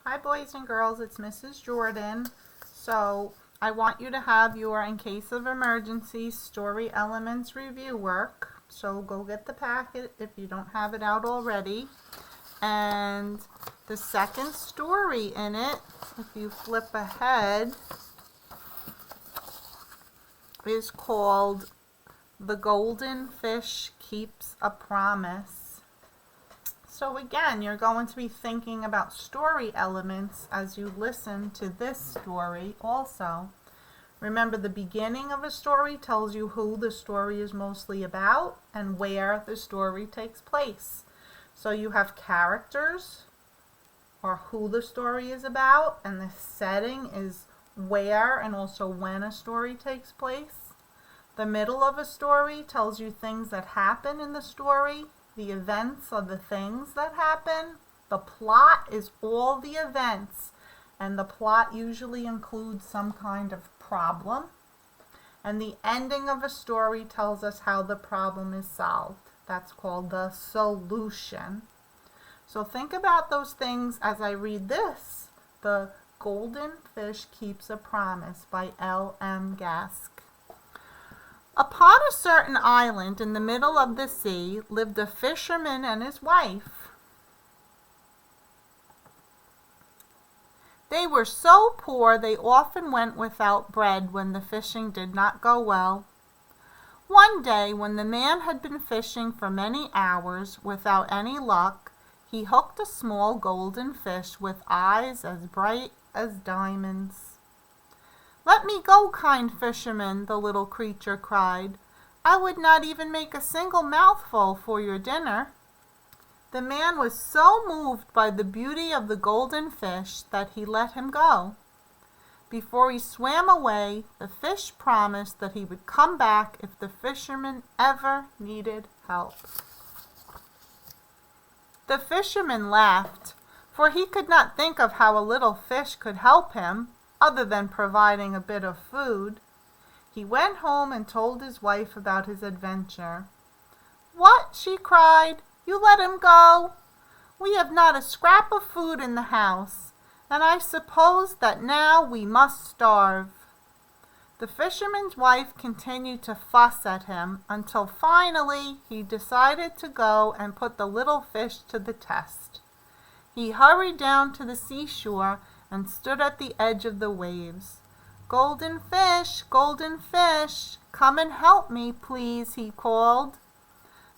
Hi boys and girls, it's Mrs. Jordan. So I want you to have your In Case of Emergency Story Elements review work. So go get the packet if you don't have it out already. And the second story in it, if you flip ahead, is called The Golden Fish Keeps a Promise. So again, you're going to be thinking about story elements as you listen to this story also. Remember, the beginning of a story tells you who the story is mostly about and where the story takes place. So you have characters, or who the story is about, and the setting is where and also when a story takes place. The middle of a story tells you things that happen in the story. The events are the things that happen. The plot is all the events, and the plot usually includes some kind of problem. And the ending of a story tells us how the problem is solved. That's called the solution. So think about those things as I read this. The Golden Fish Keeps a Promise by L.M. Gask. Upon a certain island in the middle of the sea lived a fisherman and his wife. They were so poor they often went without bread when the fishing did not go well. One day, when the man had been fishing for many hours without any luck, he hooked a small golden fish with eyes as bright as diamonds. "Let me go, kind fisherman," the little creature cried. "I would not even make a single mouthful for your dinner." The man was so moved by the beauty of the golden fish that he let him go. Before he swam away, the fish promised that he would come back if the fisherman ever needed help. The fisherman laughed, for he could not think of how a little fish could help him, other than providing a bit of food. He went home and told his wife about his adventure. "What?" she cried. "You let him go? We have not a scrap of food in the house, and I suppose that now we must starve." The fisherman's wife continued to fuss at him until finally he decided to go and put the little fish to the test. He hurried down to the seashore and stood at the edge of the waves. Golden fish, come and help me, please," he called.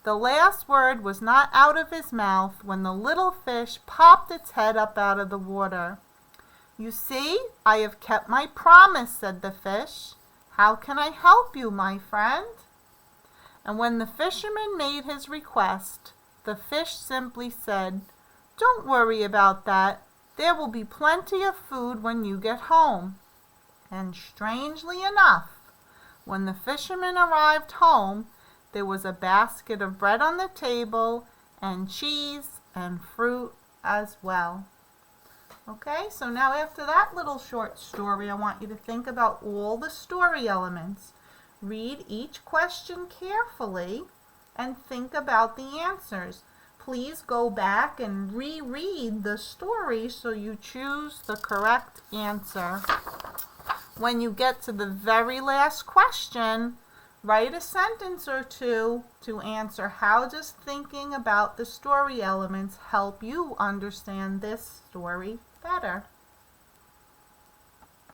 The last word was not out of his mouth when the little fish popped its head up out of the water. "You see, I have kept my promise," said the fish. "How can I help you, my friend?" And when the fisherman made his request, the fish simply said, "Don't worry about that. There will be plenty of food when you get home." And strangely enough, when the fisherman arrived home, there was a basket of bread on the table and cheese and fruit as well. Okay, so now after that little short story, I want you to think about all the story elements. Read each question carefully and think about the answers. Please go back and reread the story so you choose the correct answer. When you get to the very last question, write a sentence or two to answer how does thinking about the story elements help you understand this story better.